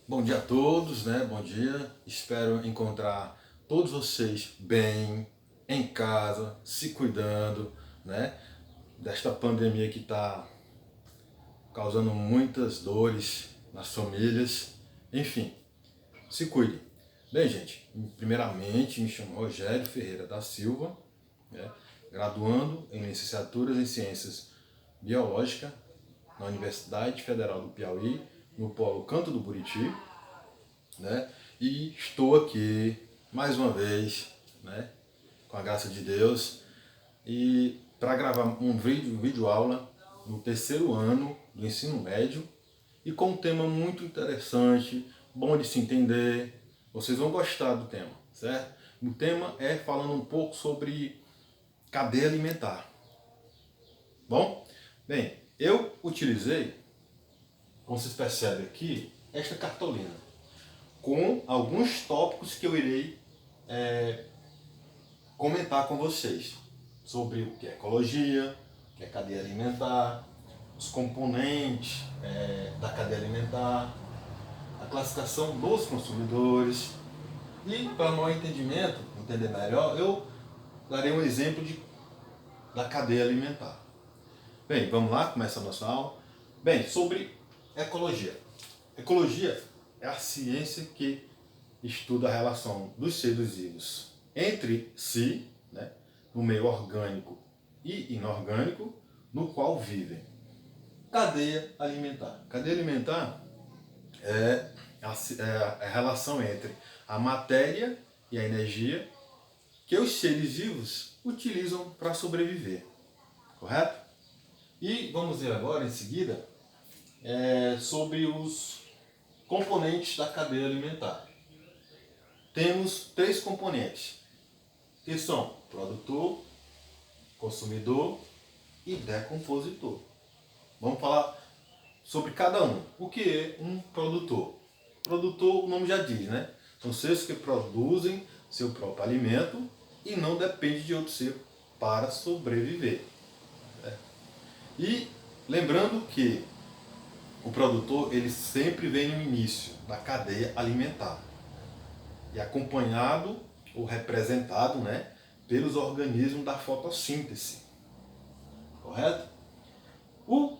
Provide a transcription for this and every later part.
Bom dia a todos, né? Bom dia. Espero encontrar todos vocês bem, em casa, se cuidando, né? Desta pandemia que está causando muitas dores nas famílias. Enfim, se cuidem. Bem, gente, primeiramente me chamo Rogério Ferreira da Silva, né? Graduando em licenciaturas em Ciências Biológicas na Universidade Federal do Piauí, no Polo Canto do Buriti, né? E estou aqui mais uma vez, né? Com a graça de Deus, e para gravar um vídeo aula no terceiro ano do ensino médio e com um tema muito interessante, bom de se entender. Vocês vão gostar do tema, certo? O tema é falando um pouco sobre cadeia alimentar. Bom, bem, eu utilizei, como vocês percebem aqui, esta cartolina com alguns tópicos que eu irei comentar com vocês sobre o que é ecologia, o que é cadeia alimentar, os componentes da cadeia alimentar, a classificação dos consumidores e, para maior entendimento, entender melhor, eu darei um exemplo da cadeia alimentar. Bem, vamos lá, começa a nossa aula. Bem, sobre ecologia. Ecologia é a ciência que estuda a relação dos seres vivos entre si, né, no meio orgânico e inorgânico, no qual vivem. Cadeia alimentar. Cadeia alimentar é a relação entre a matéria e a energia que os seres vivos utilizam para sobreviver. Correto? E vamos ver agora, em seguida, sobre os componentes da cadeia alimentar. Temos três componentes, que são produtor, consumidor e decompositor. Vamos falar sobre cada um. O que é um produtor? Produtor, o nome já diz, né? São seres que produzem seu próprio alimento e não dependem de outro ser para sobreviver. E lembrando que o produtor ele sempre vem no início da cadeia alimentar e acompanhado ou representado, né, pelos organismos da fotossíntese. Correto? O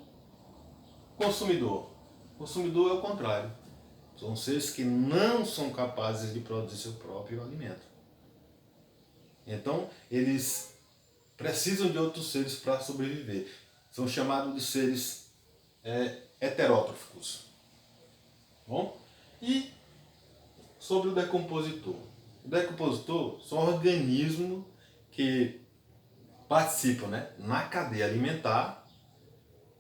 consumidor. O consumidor é o contrário. São seres que não são capazes de produzir seu próprio alimento. Então, eles precisam de outros seres para sobreviver. São chamados de seres heterótrofos. Bom? E sobre o decompositor. O decompositor são organismos que participam, né, na cadeia alimentar,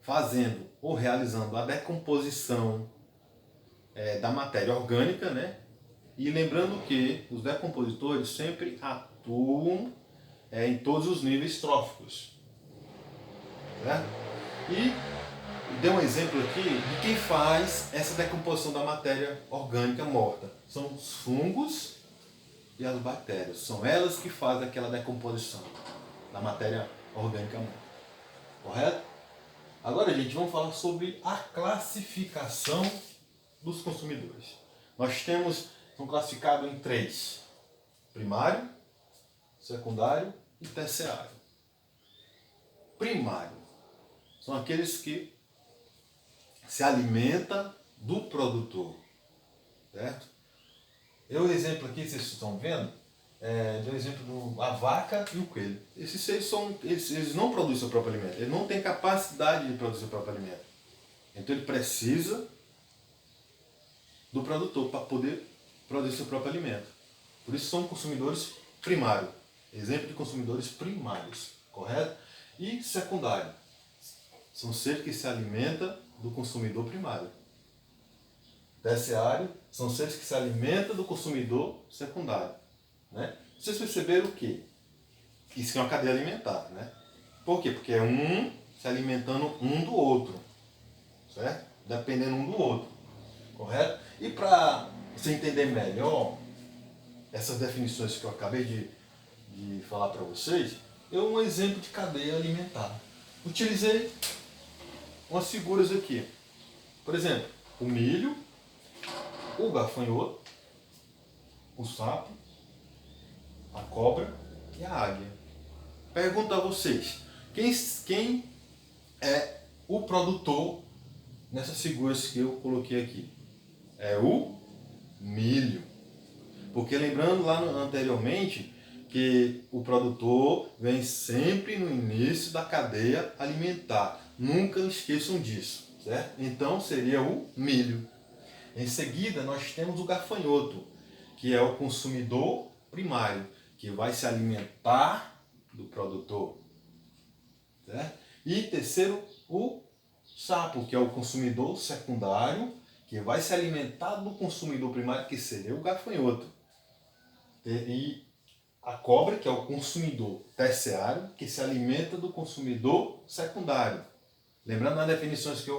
fazendo ou realizando a decomposição da matéria orgânica, né? E lembrando que os decompositores sempre atuam em todos os níveis tróficos. Certo? E dei um exemplo aqui de quem faz essa decomposição da matéria orgânica morta. São os fungos e as bactérias. São elas que fazem aquela decomposição da matéria orgânica morta. Correto? Agora, gente, vamos falar sobre a classificação dos consumidores. São classificados em três: primário, secundário e terciário. Primário são aqueles que se alimentam do produtor, certo? Eu exemplo aqui, vocês estão vendo, dou exemplo da vaca e o coelho. Esses seres eles não produzem seu próprio alimento, ele não tem capacidade de produzir seu próprio alimento. Então ele precisa do produtor para poder produzir seu próprio alimento. Por isso são consumidores primários. Exemplo de consumidores primários, correto? E secundário. São seres que se alimentam do consumidor primário. Terciário são seres que se alimentam do consumidor secundário. Né? Vocês perceberam o quê? Isso é uma cadeia alimentar. Né? Por quê? Porque é um se alimentando um do outro. Certo? Dependendo um do outro. Correto? E para você entender melhor essas definições que eu acabei de falar para vocês, um exemplo de cadeia alimentar. Utilizei umas figuras aqui. Por exemplo, o milho, o gafanhoto, o sapo, a cobra e a águia. Pergunto a vocês, quem é o produtor nessas figuras que eu coloquei aqui? É o milho. Porque lembrando lá anteriormente que o produtor vem sempre no início da cadeia alimentar. Nunca esqueçam disso, certo? Então seria o milho. Em seguida nós temos o gafanhoto, que é o consumidor primário, que vai se alimentar do produtor, certo? E terceiro, o sapo, que é o consumidor secundário, que vai se alimentar do consumidor primário, que seria o gafanhoto. E a cobra, que é o consumidor terciário, que se alimenta do consumidor secundário. Lembrando das definições que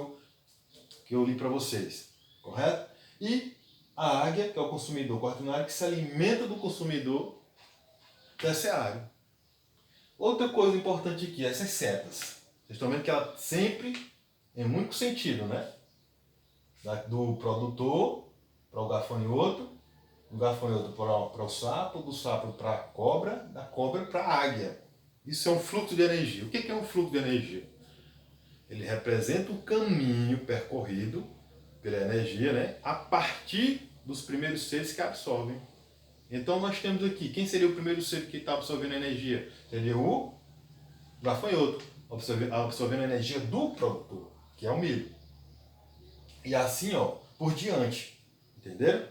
eu li para vocês, correto? E a águia, que é o consumidor quaternário, que se alimenta do consumidor terciário. Outra coisa importante aqui, essas setas. Vocês estão vendo que ela sempre, em muito sentido, né? Do produtor para o gafanhoto, do gafanhoto para o sapo, do sapo para a cobra, da cobra para a águia. Isso é um fluxo de energia. O que é um fluxo de energia? Ele representa o caminho percorrido pela energia, né, a partir dos primeiros seres que absorvem. Então nós temos aqui, quem seria o primeiro ser que está absorvendo a energia? Seria o gafanhoto, absorvendo a energia do produtor, que é o milho. E assim, ó, por diante. Entenderam?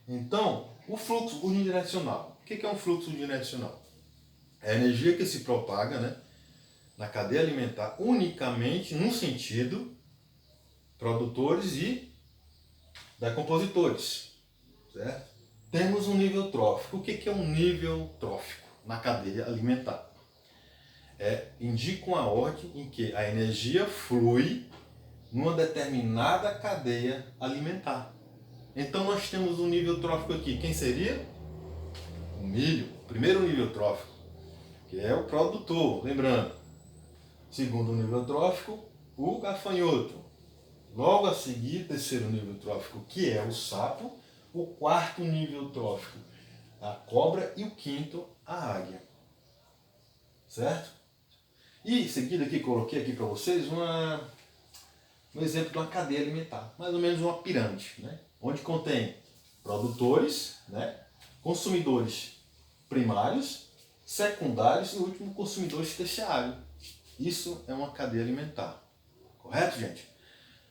Então, o fluxo unidirecional. O que é um fluxo unidirecional? É a energia que se propaga, né, na cadeia alimentar unicamente num sentido, produtores e decompositores, certo? Temos um nível trófico. O que é um nível trófico na cadeia alimentar? Indica uma ordem em que a energia flui numa determinada cadeia alimentar. Então nós temos um nível trófico aqui. Quem seria? O milho, primeiro nível trófico, que é o produtor, lembrando. Segundo nível trófico, o gafanhoto. Logo a seguir, terceiro nível trófico, que é o sapo. O quarto nível trófico, a cobra. E o quinto, a águia. Certo? E em seguida aqui, coloquei aqui para vocês um exemplo de uma cadeia alimentar. Mais ou menos uma pirâmide, né? Onde contém produtores, né, consumidores primários, secundários e, o último, consumidores terciários. Isso é uma cadeia alimentar. Correto, gente?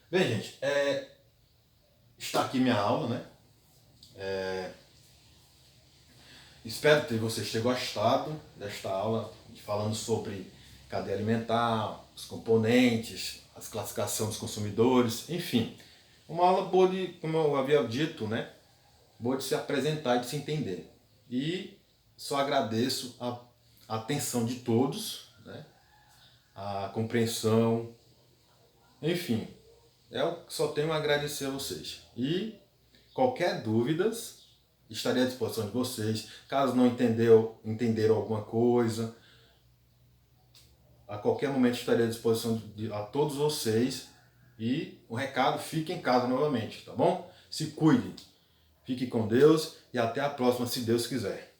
Bem, gente, está aqui minha aula, né? Espero que vocês tenham gostado desta aula, falando sobre cadeia alimentar, os componentes, as classificações dos consumidores, enfim. Uma aula boa de, como eu havia dito, né? Boa de se apresentar e de se entender. E só agradeço a atenção de todos, né? A compreensão, enfim. Eu só tenho a agradecer a vocês. E qualquer dúvidas, estarei à disposição de vocês. Caso não entenderam alguma coisa, a qualquer momento estarei à disposição a todos vocês. E o recado, fique em casa novamente, tá bom? Se cuide, fique com Deus e até a próxima, se Deus quiser.